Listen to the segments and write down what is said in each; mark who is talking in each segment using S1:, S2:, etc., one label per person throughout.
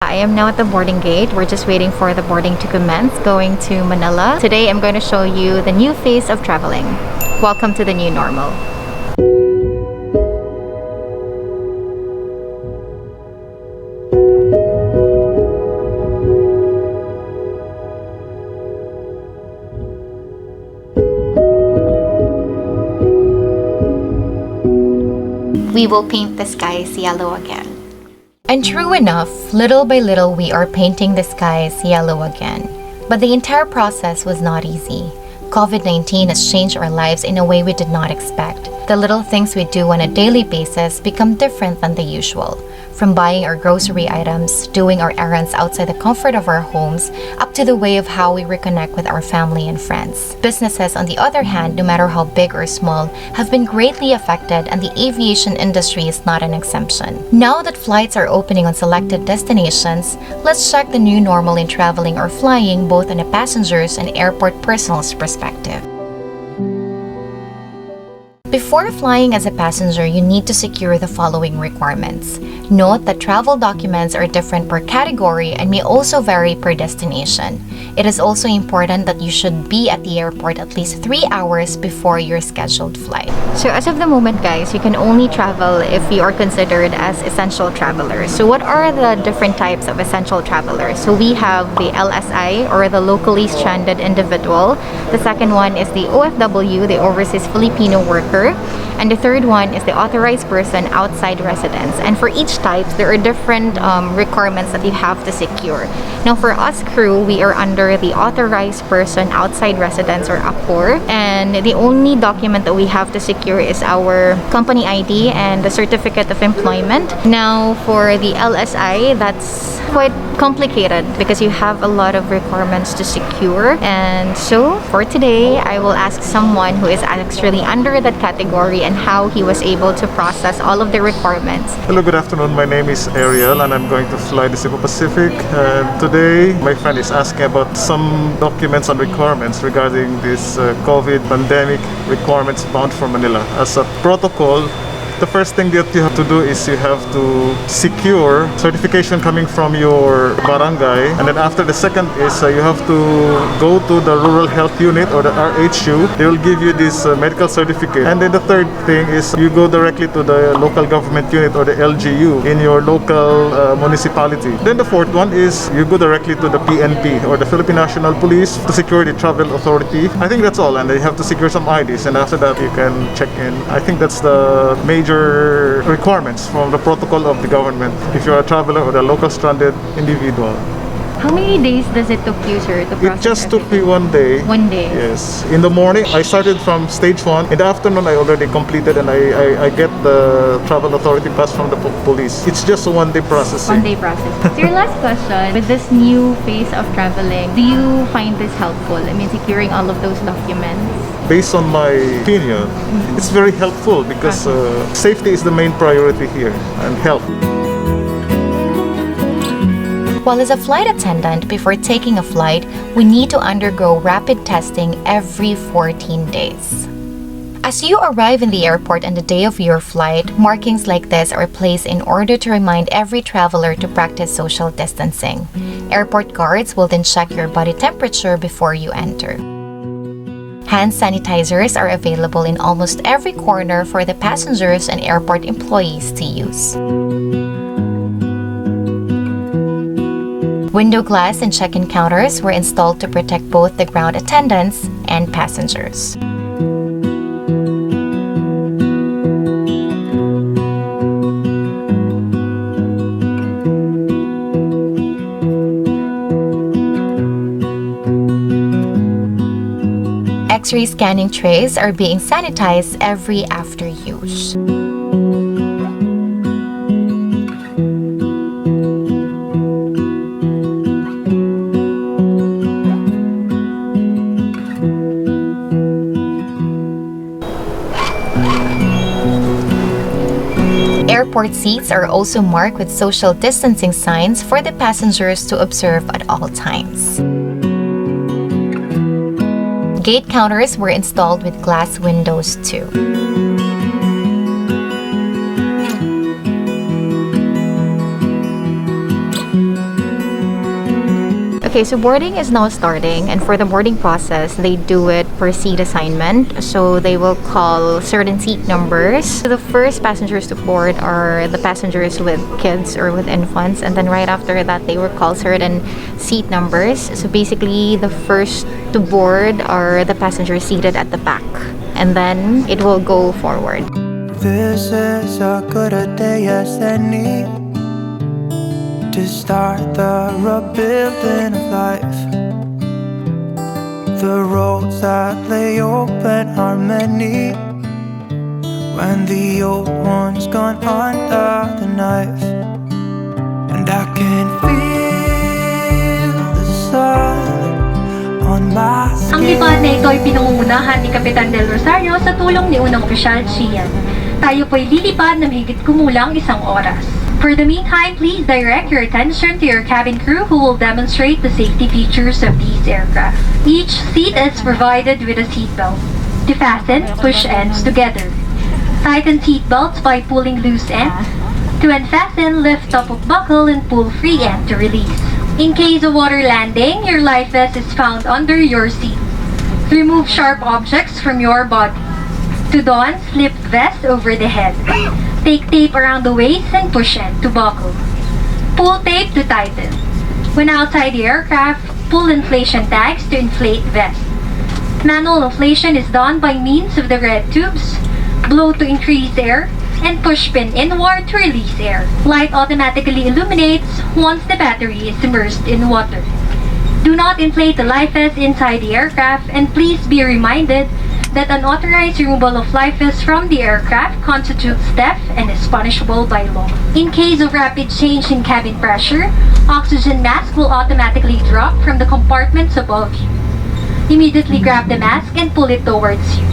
S1: I am now at the boarding gate. We're just waiting for the boarding to commence, going to Manila. Today, I'm going to show you the new phase of traveling. Welcome to the new normal. We will paint the skies yellow again. And true enough, little by little we are painting the skies yellow again. But the entire process was not easy. COVID-19 has changed our lives in a way we did not expect. The little things we do on a daily basis become different than the usual. From buying our grocery items, doing our errands outside the comfort of our homes, up to the way of how we reconnect with our family and friends. Businesses, on the other hand, no matter how big or small, have been greatly affected, and the aviation industry is not an exemption. Now that flights are opening on selected destinations, let's check the new normal in traveling or flying, both on a passenger's and airport personal's perspective. Before flying as a passenger, you need to secure the following requirements. Note that travel documents are different per category and may also vary per destination. It is also important that you should be at the airport at least 3 hours before your scheduled flight. So as of the moment, guys, you can only travel if you are considered as essential travelers. So what are the different types of essential travelers? So we have the LSI, or the locally stranded individual. The second one is the OFW, the overseas Filipino worker. And the third one is the authorized person outside residence. And for each type, there are different requirements that you have to secure. Now for us crew, we are under the authorized person outside residence, or APOR. And the only document that we have to secure is our company ID and the certificate of employment. Now for the LSI, that's quite complicated because you have a lot of requirements to secure. And so for today, I will ask someone who is actually under that category and how he was able to process all of the requirements.
S2: Hello, good afternoon. My name is Ariel and I'm going to fly the Cebu Pacific. Today, my friend is asking about some documents and requirements regarding this COVID pandemic requirements bound for Manila. As a protocol, the first thing that you have to do is you have to secure certification coming from your barangay, and then after, the second is you have to go to the rural health unit, or the RHU. They will give you this medical certificate, and then the third thing is you go directly to the local government unit, or the LGU, in your local municipality. Then the fourth one is you go directly to the PNP, or the Philippine National Police, to secure the travel authority. I think that's all, and you have to secure some IDs, and after that you can check in. I think that's the major requirements from the protocol of the government if you're a traveler or a local stranded individual.
S1: How many days does it took you, sir, to process
S2: It just took me
S1: everything?
S2: 1 day.
S1: 1 day?
S2: Yes. In the morning, I started from stage 1. In the afternoon, I already completed, and I get the travel authority pass from the police. It's just a 1 day process.
S1: 1 day process. So your last question, with this new phase of traveling, do you find this helpful? I mean, securing all of those documents?
S2: Based on my opinion, it's very helpful because safety is the main priority here, and health.
S1: While as a flight attendant, before taking a flight, we need to undergo rapid testing every 14 days. As you arrive in the airport on the day of your flight, markings like this are placed in order to remind every traveler to practice social distancing. Airport guards will then check your body temperature before you enter. Hand sanitizers are available in almost every corner for the passengers and airport employees to use. Window glass and check-in counters were installed to protect both the ground attendants and passengers. X-ray scanning trays are being sanitized every after use. Airport seats are also marked with social distancing signs for the passengers to observe at all times. Gate counters were installed with glass windows too. Okay, so boarding is now starting, and for the boarding process, they do it per seat assignment. So they will call certain seat numbers. So the first passengers to board are the passengers with kids or with infants, and then right after that, they will call certain seat numbers. So basically, the first to board are the passengers seated at the back, and then it will go forward.
S3: This is as good a day as any to start the rebuilding of life. The roads that lay open are many when the old one's gone under the knife. And I can feel the sun on my skin.
S4: Ang lipad na ito ay pinangungunahan ni Kapitan Del Rosario sa tulong ni Unang Opisyal Chian. Tayo po'y lilipad na mahigit kumulang 1 oras. For the meantime, please direct your attention to your cabin crew who will demonstrate the safety features of these aircraft. Each seat is provided with a seat belt. To fasten, push ends together. Tighten seat belts by pulling loose ends. To unfasten, lift top of buckle and pull free end to release. In case of water landing, your life vest is found under your seat. Remove sharp objects from your body. To don, slip vest over the head. Take tape around the waist and push end to buckle. Pull tape to tighten. When outside the aircraft, pull inflation tags to inflate vest. Manual inflation is done by means of the red tubes. Blow to increase air, and push pin inward to release air. Light automatically illuminates once the battery is immersed in water. Do not inflate the life vest inside the aircraft, and please be reminded that unauthorized removal of life vests from the aircraft constitutes theft and is punishable by law. In case of rapid change in cabin pressure, oxygen mask will automatically drop from the compartments above you. Immediately grab the mask and pull it towards you.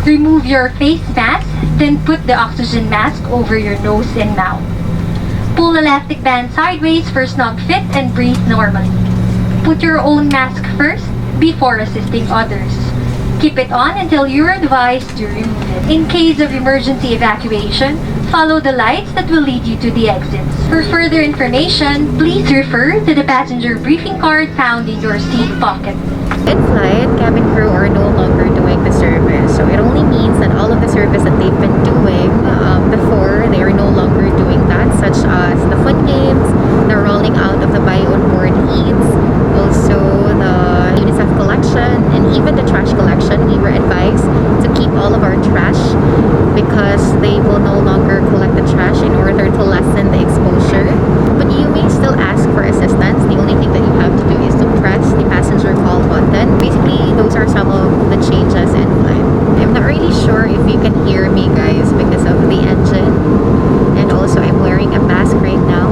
S4: Remove your face mask, then put the oxygen mask over your nose and mouth. Pull elastic band sideways for snug fit and breathe normally. Put your own mask first before assisting others. Keep it on until you are advised to remove it. In case of emergency evacuation, follow the lights that will lead you to the exits. For further information, please refer to the passenger briefing card found in your seat pocket.
S1: In flight, cabin crew are no longer doing the service. So it only means that all of the service that they've been doing before, they are no longer doing that, such as the fun games, the rolling out of the buy on board eats, also the UNICEF collection, and even the trash collection. We were advised to keep all of our trash because they will no longer collect the trash in order to lessen the exposure. But you may still ask for assistance. The only thing that you have to do is to press the passenger call button. Basically, those are some of the changes in flight. I'm not really sure if you can hear me, guys, because of the engine. And also, I'm wearing a mask right now.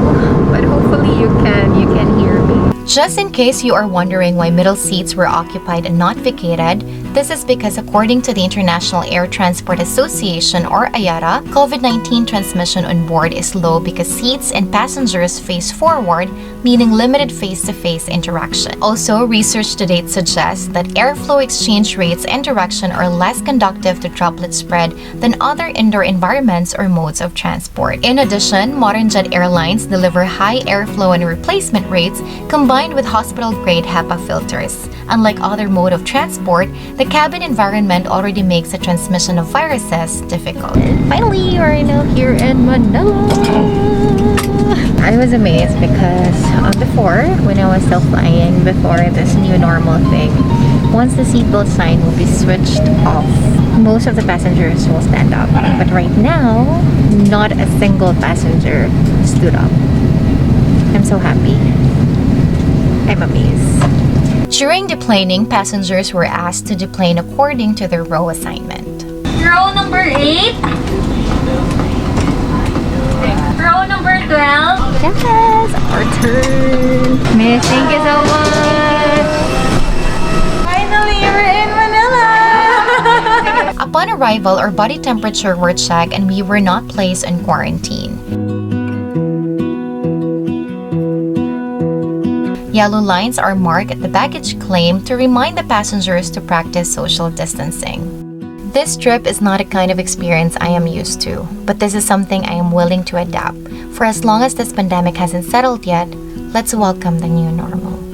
S1: But hopefully you can hear me. Just in case you are wondering why middle seats were occupied and not vacated, this is because according to the International Air Transport Association or IATA, COVID-19 transmission on board is low because seats and passengers face forward, meaning limited face-to-face interaction. Also, research to date suggests that airflow exchange rates and direction are less conducive to droplet spread than other indoor environments or modes of transport. In addition, modern jet airlines deliver high airflow and replacement rates combined with hospital-grade HEPA filters. Unlike other mode of transport, the cabin environment already makes the transmission of viruses difficult. Finally, we're now here in Manila. I was amazed because before, when I was still flying, before this new normal thing, once the seatbelt sign will be switched off, most of the passengers will stand up. But right now, not a single passenger stood up. I'm so happy. I'm amazed. During deplaning, passengers were asked to deplane according to their row assignment.
S4: Row number 8. Row number 12.
S1: Yes, our turn. Miss, thank you so much.
S4: Finally, we're in Manila.
S1: Upon arrival, our body temperature were checked and we were not placed in quarantine. Yellow lines are marked at the baggage claim to remind the passengers to practice social distancing. This trip is not a kind of experience I am used to, but this is something I am willing to adapt. For as long as this pandemic hasn't settled yet, let's welcome the new normal.